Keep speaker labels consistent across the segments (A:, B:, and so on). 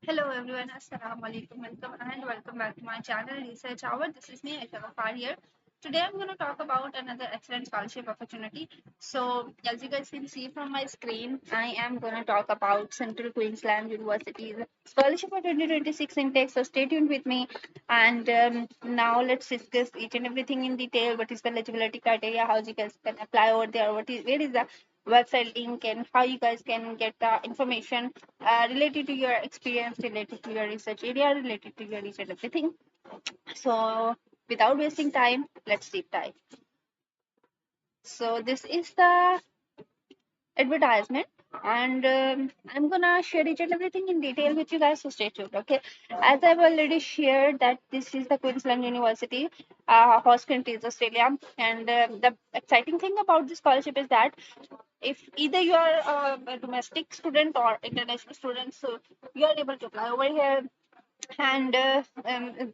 A: Hello everyone, Assalamu alaikum, welcome and welcome back to my channel Research Hour. This is me, Aisha Ghaffar here. Today I'm going to talk about another excellent scholarship opportunity. So, as you guys can see from my screen, I am going to talk about Central Queensland University's scholarship for 2026 intake. So, stay tuned with me. And now let's discuss each and everything in detail. What is the eligibility criteria? How you guys can apply over there? Where is the website link, and how you guys can get the information related to your experience, related to your research area, related to your research, everything. So, without wasting time, let's deep dive. So, this is the advertisement, and I'm gonna share each and everything in detail with you guys. So, stay tuned, okay? As I've already shared, that this is the Queensland University, host country is Australia, and the exciting thing about this scholarship is that if either you are a domestic student or international student, so you are able to apply over here. And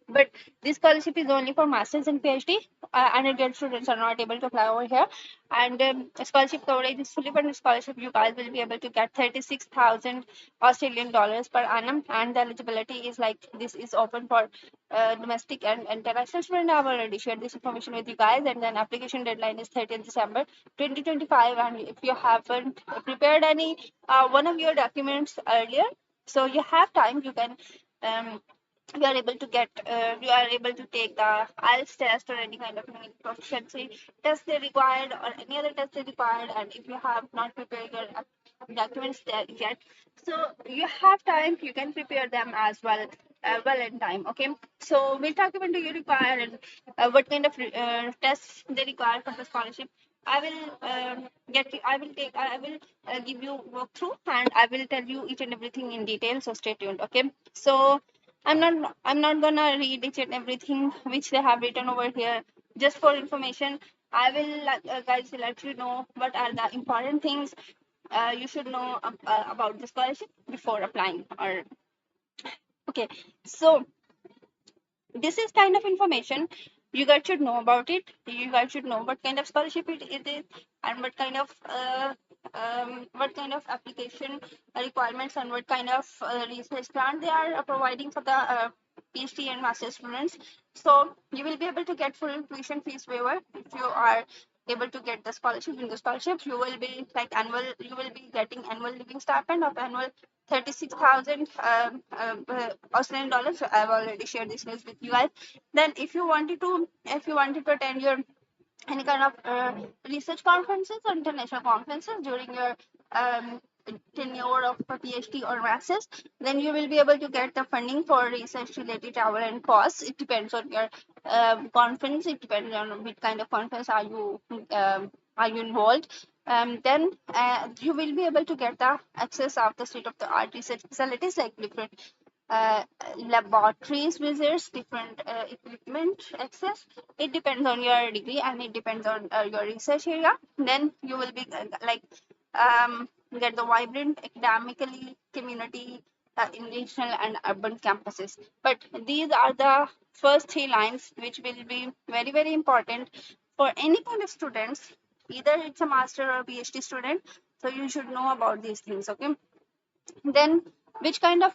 A: but this scholarship is only for masters and PhD. Undergraduate students are not able to apply over here. And scholarship coverage is fully funded scholarship. You guys will be able to get 36,000 Australian dollars per annum, and the eligibility is like this is open for domestic and international students. I've already shared this information with you guys, and then application deadline is 30th December 2025. And if you haven't prepared any one of your documents earlier, so you have time, you can um, you are able to take the IELTS test or any kind of proficiency test they required, or any other test they required. And if you have not prepared your documents yet, so you have time, you can prepare them as well, well in time. Okay, so which document do you require, and what kind of tests they require for the scholarship? I will I will give you walkthrough, and I will tell you each and everything in detail. So stay tuned. Okay, so I'm not gonna read each and everything which they have written over here. Just for information, I will guys let you know what are the important things you should know about the scholarship before applying. Or okay, so this is kind of information you guys should know about it. You guys should know what kind of scholarship it is, and what kind of application requirements, and what kind of research grant they are providing for the PhD and master students. So you will be able to get full tuition fees waiver if you are able to get the scholarship. In the scholarship, you will be you will be getting annual living stipend of annual 36,000 Australian dollars. So I've already shared this news with you guys. Then if you wanted to attend your any kind of research conferences or international conferences during your um, tenure of a PhD or master's, then you will be able to get the funding for research related travel and costs. It depends on your conference. It depends on which kind of conference are you involved. Then you will be able to get the access of the state of the art research facilities, like different uh, laboratories visits, different equipment access. It depends on your degree, and it depends on your research area. Then you will be get the vibrant academically community in regional and urban campuses. But these are the first three lines which will be very, very important for any kind of students, either it's a master or PhD student. So you should know about these things. Okay, then which kind of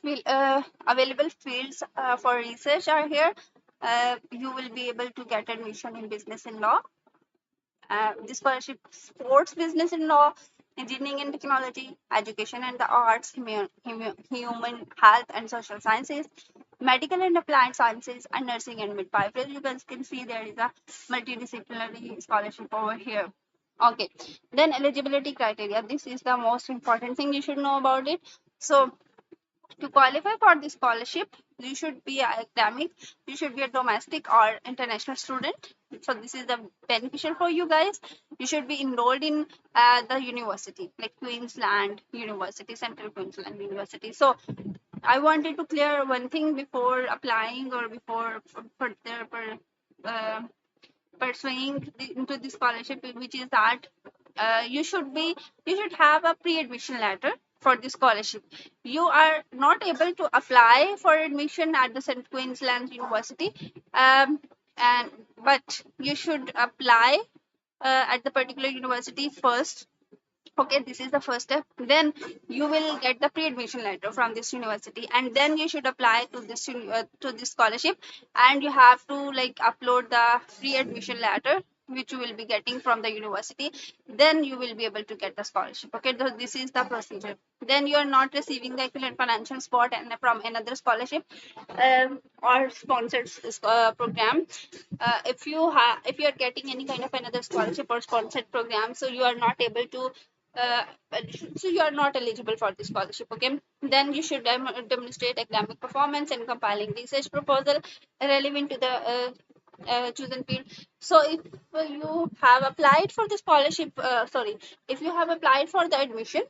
A: available fields for research are here? You will be able to get admission in business and law. This scholarship supports business and law, engineering and technology, education and the arts, human health and social sciences, medical and applied sciences, and nursing and midwifery. You guys can see there is a multidisciplinary scholarship over here. Okay, then eligibility criteria. This is the most important thing you should know about it. So to qualify for this scholarship, you should be academic, you should be a domestic or international student. So this is the beneficial for you guys. You should be enrolled in the university, like Queensland University, Central Queensland University. So I wanted to clear one thing before applying, or before uh, pursuing into the scholarship, which is that you should have a pre-admission letter for the scholarship. You are not able to apply for admission at the St. Queensland University, and but you should apply at the particular university first, Okay, this is the first step. Then you will get the pre-admission letter from this university, and then you should apply to to this scholarship, and you have to like upload the pre-admission letter which you will be getting from the university. Then you will be able to get the scholarship. Okay, so this is the procedure. Then you are not receiving the equivalent financial support and from another scholarship or sponsored program. If you are getting any kind of another scholarship or sponsored program, so you are not able to uh, so you are not eligible for the scholarship. Okay, then you should demonstrate academic performance and compiling research proposal relevant to the chosen field. So if you have applied for the scholarship, if you have applied for the admission,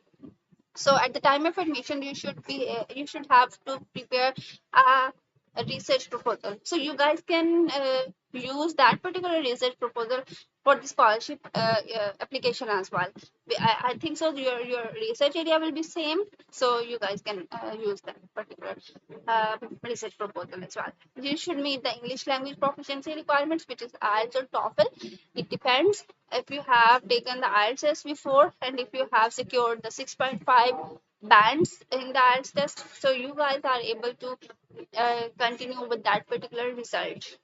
A: so at the time of admission you should have to prepare a research proposal. So you guys can use that particular research proposal for the scholarship application as well. I think so your research area will be same, so you guys can use that particular research proposal as well. You should meet the English language proficiency requirements, which is IELTS or TOEFL. It depends if you have taken the IELTS test before and if you have secured the 6.5 bands in the IELTS test, so you guys are able to continue with that particular result.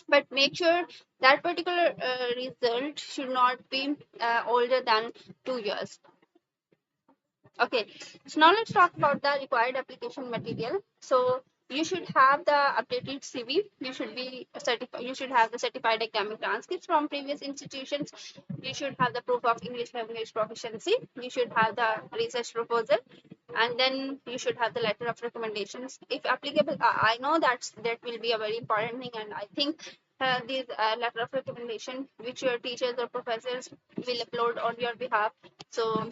A: But make sure that particular result should not be older than 2 years. Okay, so now let's talk about the required application material. So you should have the updated CV. You should be certified. You should have the certified academic transcripts from previous institutions. You should have the proof of English language proficiency. You should have the research proposal, and then you should have the letter of recommendations, if applicable. I know that will be a very important thing, and I think these letter of recommendation which your teachers or professors will upload on your behalf. So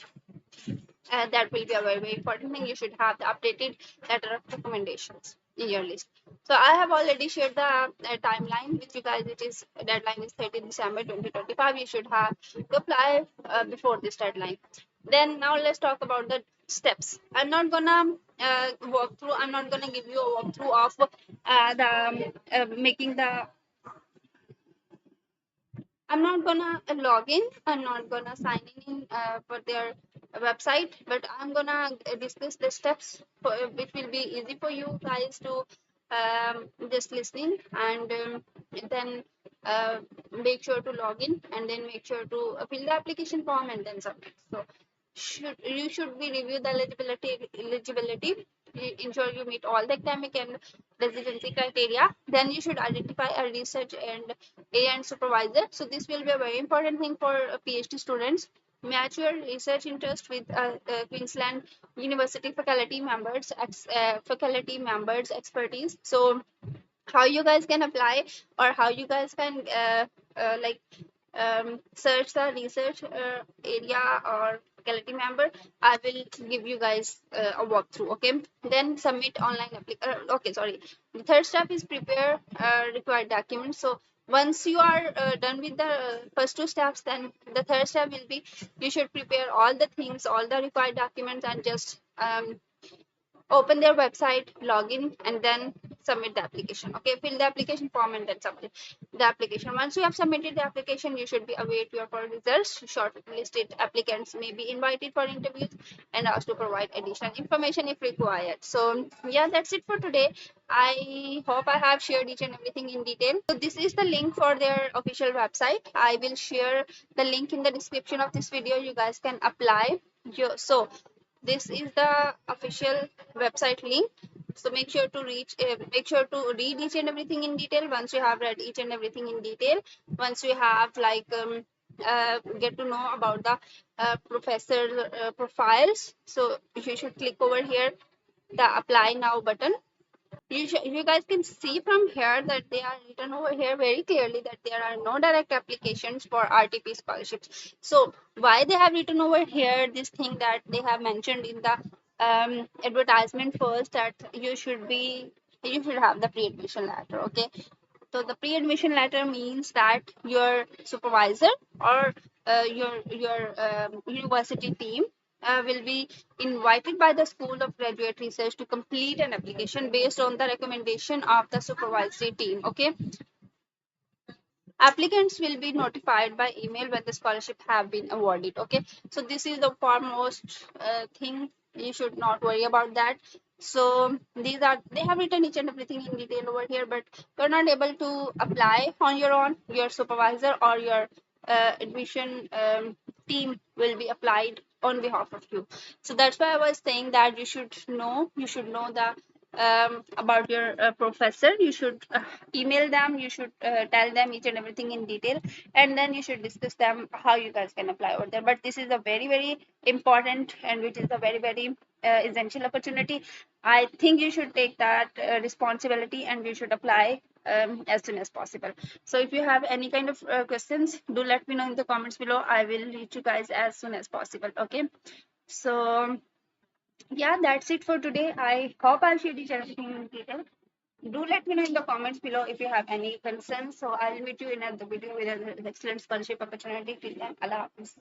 A: that will be a very, very important thing. You should have the updated letter of recommendations in your list. So I have already shared the timeline with you guys. It is deadline is 30 December 2025. You should have to apply before this deadline. Then now let's talk about the steps. I'm not gonna walk through. I'm not gonna give you a walkthrough of the making the. I'm not gonna log in. I'm not gonna sign in for their website, but I'm gonna discuss the steps which will be easy for you guys to just listening, and then make sure to log in, and then make sure to fill the application form and then submit. So you should be review the eligibility, ensure you meet all the academic and residency criteria. Then you should identify a research and supervisor. So this will be a very important thing for PhD students. Match your research interest with Queensland University faculty members expertise. So how you guys can apply, or how you guys can like search the research area or faculty member, I will give you guys a walkthrough. Okay, then submit online okay, sorry, the third step is prepare required documents. So once you are done with the first two steps, then the third step will be you should prepare all the things, all the required documents, and just open their website, log in, and then submit the application. Okay, fill the application form and then submit the application. Once you have submitted the application, you should be await your results. Shortlisted applicants may be invited for interviews and asked to provide additional information if required. So yeah, that's it for today. I hope I have shared each and everything in detail. So this is the link for their official website. I will share the link in the description of this video. You guys can apply. So this is the official website link. So make sure to read each and everything in detail. Once you have read each and everything in detail, once you have like get to know about the professor profiles, so you should click over here the apply now button. You guys can see from here that they are written over here very clearly that there are no direct applications for RTP scholarships. So why they have written over here this thing that they have mentioned in the advertisement first, that you should have the pre-admission letter. Okay, so the pre-admission letter means that your supervisor or your university team will be invited by the School of Graduate Research to complete an application based on the recommendation of the supervisory team. Okay, Applicants will be notified by email when the scholarship have been awarded. Okay, so this is the foremost thing. You should not worry about that. So these are, they have written each and everything in detail over here, but you're not able to apply on your own. Your supervisor or your admission team will be applied on behalf of you. So that's why I was saying that you should know the about your professor. You should email them, you should tell them each and everything in detail, and then you should discuss them how you guys can apply over there. But this is a very very important, and which is a very very essential opportunity. I think you should take that responsibility, and you should apply as soon as possible. So if you have any kind of questions, do let me know in the comments below. I will reach you guys as soon as possible. Okay, so yeah, that's it for today. I hope I'll share each everything in detail. Do let me know in the comments below if you have any concerns. So I'll meet you in another video with an excellent scholarship opportunity. Till then, Allah Hafiz.